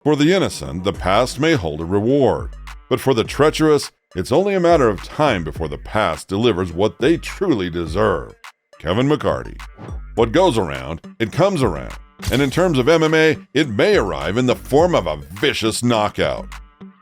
For the innocent, the past may hold a reward, but for the treacherous, it's only a matter of time before the past delivers what they truly deserve. Kevin McCarty. What goes around, it comes around. And in terms of MMA, it may arrive in the form of a vicious knockout.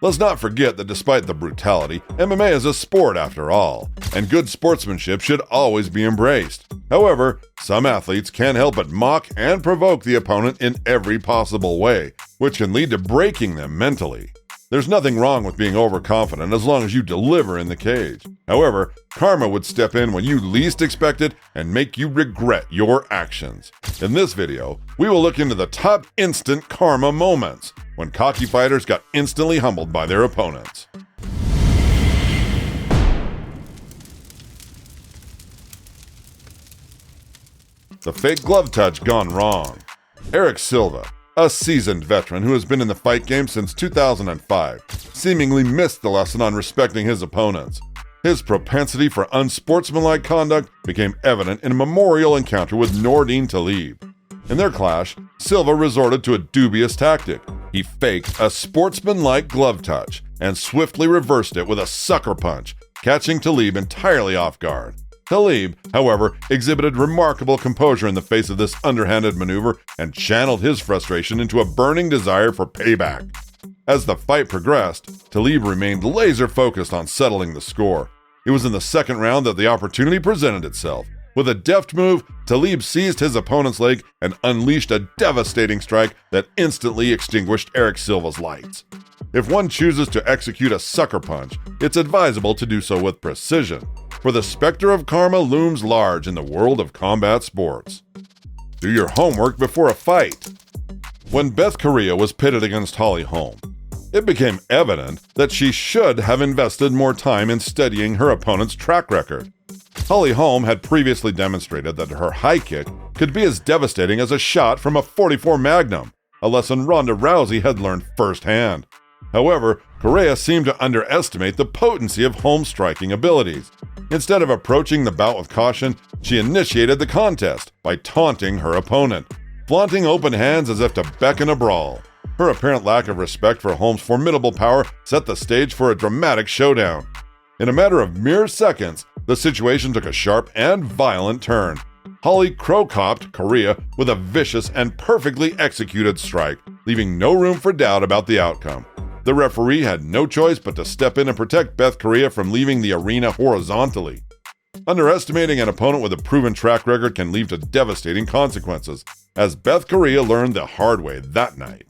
Let's not forget that despite the brutality, MMA is a sport after all, and good sportsmanship should always be embraced. However, some athletes can't help but mock and provoke the opponent in every possible way, which can lead to breaking them mentally. There's nothing wrong with being overconfident as long as you deliver in the cage. However, karma would step in when you least expect it and make you regret your actions. In this video, we will look into the top instant karma moments when cocky fighters got instantly humbled by their opponents. The fake glove touch gone wrong. Eric Silva, a seasoned veteran who has been in the fight game since 2005, seemingly missed the lesson on respecting his opponents. His propensity for unsportsmanlike conduct became evident in a memorial encounter with Nordine Talib. In their clash, Silva resorted to a dubious tactic. He faked a sportsmanlike glove touch and swiftly reversed it with a sucker punch, catching Talib entirely off guard. Talib, however, exhibited remarkable composure in the face of this underhanded maneuver and channeled his frustration into a burning desire for payback. As the fight progressed, Talib remained laser-focused on settling the score. It was in the second round that the opportunity presented itself. With a deft move, Talib seized his opponent's leg and unleashed a devastating strike that instantly extinguished Eric Silva's lights. If one chooses to execute a sucker punch, it's advisable to do so with precision, for the specter of karma looms large in the world of combat sports. Do your homework before a fight. When Beth Correa was pitted against Holly Holm, it became evident that she should have invested more time in studying her opponent's track record. Holly Holm had previously demonstrated that her high kick could be as devastating as a shot from a .44 Magnum, a lesson Ronda Rousey had learned firsthand. However, Correa seemed to underestimate the potency of Holm's striking abilities. Instead of approaching the bout with caution, she initiated the contest by taunting her opponent, flaunting open hands as if to beckon a brawl. Her apparent lack of respect for Holm's formidable power set the stage for a dramatic showdown. In a matter of mere seconds, the situation took a sharp and violent turn. Holly crow-copped Correa with a vicious and perfectly executed strike, leaving no room for doubt about the outcome. The referee had no choice but to step in and protect Beth Correa from leaving the arena horizontally. Underestimating an opponent with a proven track record can lead to devastating consequences, as Beth Correa learned the hard way that night.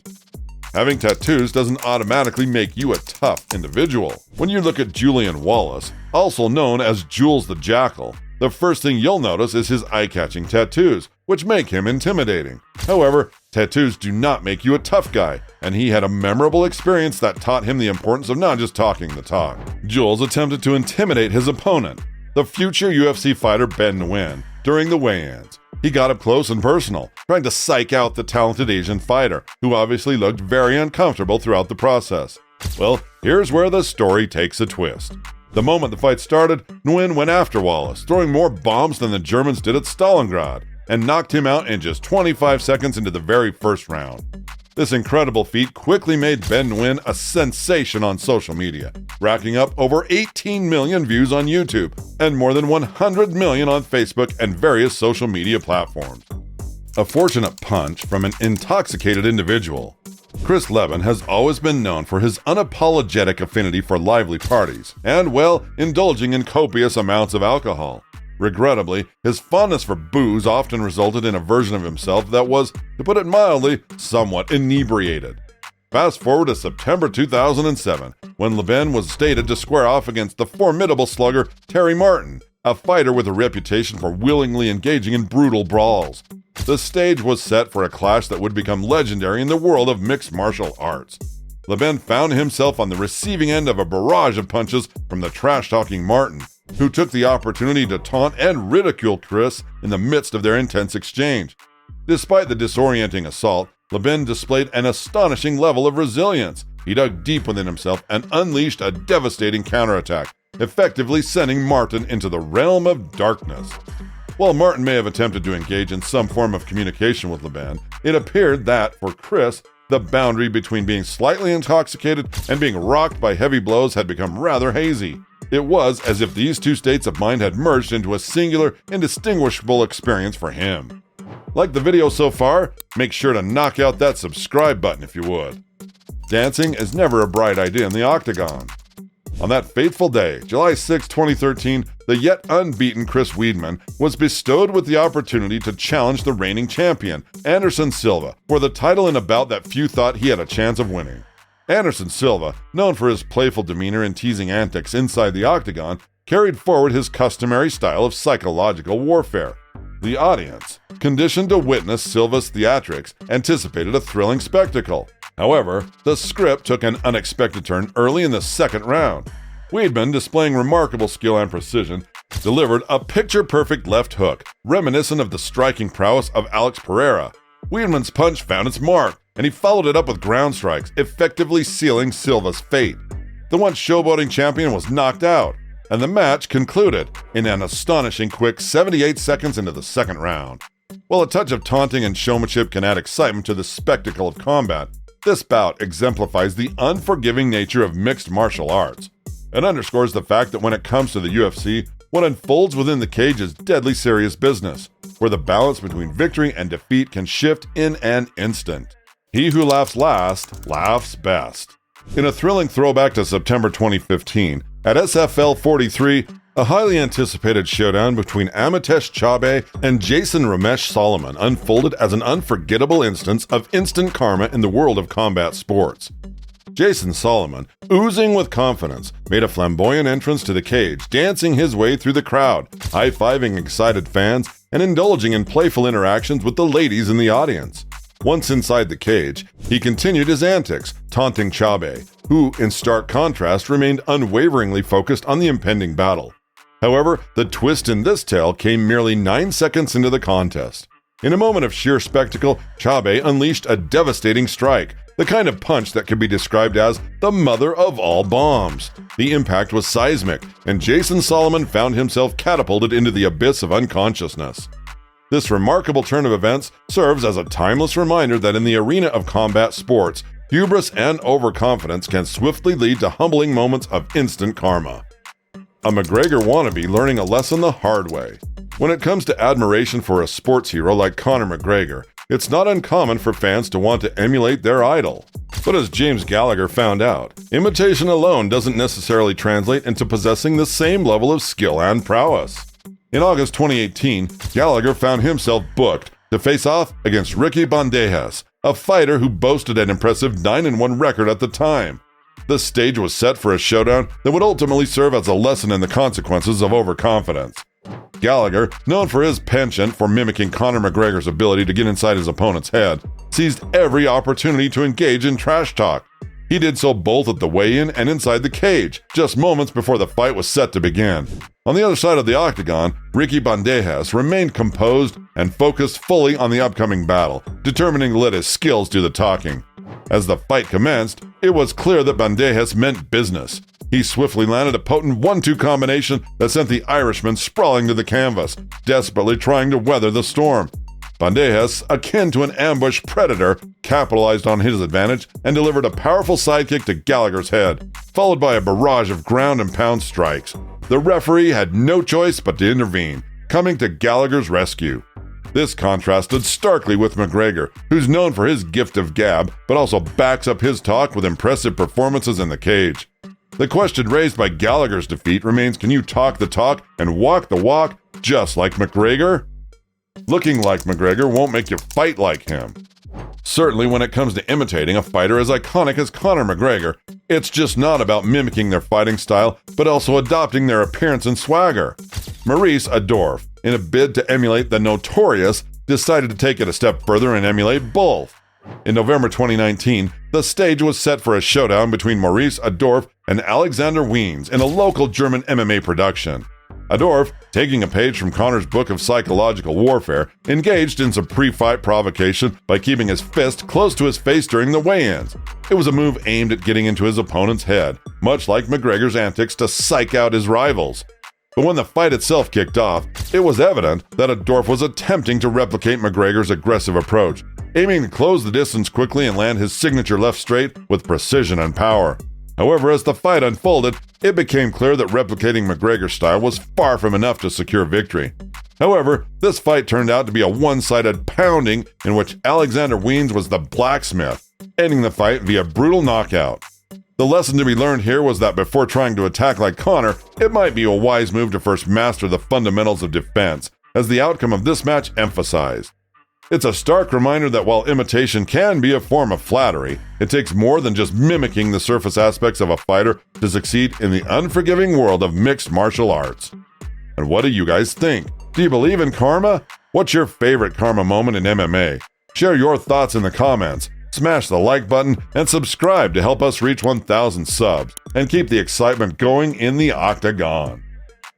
Having tattoos doesn't automatically make you a tough individual. When you look at Julian Wallace, also known as Jules The Jackal, the first thing you'll notice is his eye-catching tattoos, which make him intimidating. However, tattoos do not make you a tough guy, and he had a memorable experience that taught him the importance of not just talking the talk. Jules attempted to intimidate his opponent, the future UFC fighter Ben Nguyen, during the weigh-ins. He got up close and personal, trying to psych out the talented Asian fighter, who obviously looked very uncomfortable throughout the process. Well, here's where the story takes a twist. The moment the fight started, Nguyen went after Wallace, throwing more bombs than the Germans did at Stalingrad, and knocked him out in just 25 seconds into the very first round. This incredible feat quickly made Ben Nguyen a sensation on social media, racking up over 18 million views on YouTube and more than 100 million on Facebook and various social media platforms. A fortunate punch from an intoxicated individual. Chris Levin has always been known for his unapologetic affinity for lively parties and, well, indulging in copious amounts of alcohol. Regrettably, his fondness for booze often resulted in a version of himself that was, to put it mildly, somewhat inebriated. Fast forward to September 2007, when Levin was stated to square off against the formidable slugger Terry Martin, a fighter with a reputation for willingly engaging in brutal brawls. The stage was set for a clash that would become legendary in the world of mixed martial arts. Levin found himself on the receiving end of a barrage of punches from the trash-talking Martin, who took the opportunity to taunt and ridicule Chris in the midst of their intense exchange. Despite the disorienting assault, Levin displayed an astonishing level of resilience. He dug deep within himself and unleashed a devastating counterattack, effectively sending Martin into the realm of darkness. While Martin may have attempted to engage in some form of communication with Levin, it appeared that, for Chris, the boundary between being slightly intoxicated and being rocked by heavy blows had become rather hazy. It was as if these two states of mind had merged into a singular, indistinguishable experience for him. Like the video so far? Make sure to knock out that subscribe button if you would. Dancing is never a bright idea in the Octagon. On that fateful day, July 6, 2013, the yet unbeaten Chris Weidman was bestowed with the opportunity to challenge the reigning champion, Anderson Silva, for the title in a bout that few thought he had a chance of winning. Anderson Silva, known for his playful demeanor and teasing antics inside the Octagon, carried forward his customary style of psychological warfare. The audience, conditioned to witness Silva's theatrics, anticipated a thrilling spectacle. However, the script took an unexpected turn early in the second round. Weidman, displaying remarkable skill and precision, delivered a picture-perfect left hook, reminiscent of the striking prowess of Alex Pereira. Weidman's punch found its mark, and he followed it up with ground strikes, effectively sealing Silva's fate. The once showboating champion was knocked out, and the match concluded in an astonishing quick 78 seconds into the second round. While a touch of taunting and showmanship can add excitement to the spectacle of combat, this bout exemplifies the unforgiving nature of mixed martial arts. It underscores the fact that when it comes to the UFC, what unfolds within the cage is deadly serious business, where the balance between victory and defeat can shift in an instant. He who laughs last, laughs best. In a thrilling throwback to September 2015, at SFL 43, a highly anticipated showdown between Amitesh Chabe and Jason Ramesh Solomon unfolded as an unforgettable instance of instant karma in the world of combat sports. Jason Solomon, oozing with confidence, made a flamboyant entrance to the cage, dancing his way through the crowd, high-fiving excited fans, and indulging in playful interactions with the ladies in the audience. Once inside the cage, he continued his antics, taunting Chabe, who, in stark contrast, remained unwaveringly focused on the impending battle. However, the twist in this tale came merely 9 seconds into the contest. In a moment of sheer spectacle, Chabe unleashed a devastating strike, the kind of punch that could be described as the mother of all bombs. The impact was seismic, and Jason Solomon found himself catapulted into the abyss of unconsciousness. This remarkable turn of events serves as a timeless reminder that in the arena of combat sports, hubris and overconfidence can swiftly lead to humbling moments of instant karma. A McGregor wannabe learning a lesson the hard way. When it comes to admiration for a sports hero like Conor McGregor, it's not uncommon for fans to want to emulate their idol. But as James Gallagher found out, imitation alone doesn't necessarily translate into possessing the same level of skill and prowess. In August 2018, Gallagher found himself booked to face off against Ricky Bandejas, a fighter who boasted an impressive 9-1 record at the time. The stage was set for a showdown that would ultimately serve as a lesson in the consequences of overconfidence. Gallagher, known for his penchant for mimicking Conor McGregor's ability to get inside his opponent's head, seized every opportunity to engage in trash talk. He did so both at the weigh-in and inside the cage, just moments before the fight was set to begin. On the other side of the Octagon, Ricky Bandejas remained composed and focused fully on the upcoming battle, determining to let his skills do the talking. As the fight commenced, it was clear that Bandejas meant business. He swiftly landed a potent 1-2 combination that sent the Irishman sprawling to the canvas, desperately trying to weather the storm. Bandejas, akin to an ambush predator, capitalized on his advantage and delivered a powerful sidekick to Gallagher's head, followed by a barrage of ground and pound strikes. The referee had no choice but to intervene, coming to Gallagher's rescue. This contrasted starkly with McGregor, who's known for his gift of gab, but also backs up his talk with impressive performances in the cage. The question raised by Gallagher's defeat remains, can you talk the talk and walk the walk just like McGregor? Looking like McGregor won't make you fight like him. Certainly when it comes to imitating a fighter as iconic as Conor McGregor, it's just not about mimicking their fighting style, but also adopting their appearance and swagger. Maurice Adorf, in a bid to emulate the Notorious, decided to take it a step further and emulate both. In November 2019, the stage was set for a showdown between Maurice Adorf and Alexander Wiens in a local German MMA production. Adorf, taking a page from Conor's book of psychological warfare, engaged in some pre-fight provocation by keeping his fist close to his face during the weigh-ins. It was a move aimed at getting into his opponent's head, much like McGregor's antics to psych out his rivals. But when the fight itself kicked off, it was evident that Adorf was attempting to replicate McGregor's aggressive approach, aiming to close the distance quickly and land his signature left straight with precision and power. However, as the fight unfolded, it became clear that replicating McGregor's style was far from enough to secure victory. However, this fight turned out to be a one-sided pounding in which Alexander Weens was the blacksmith, ending the fight via brutal knockout. The lesson to be learned here was that before trying to attack like Conor, it might be a wise move to first master the fundamentals of defense, as the outcome of this match emphasized. It's a stark reminder that while imitation can be a form of flattery, it takes more than just mimicking the surface aspects of a fighter to succeed in the unforgiving world of mixed martial arts. And what do you guys think? Do you believe in karma? What's your favorite karma moment in MMA? Share your thoughts in the comments. Smash the like button and subscribe to help us reach 1,000 subs and keep the excitement going in the Octagon.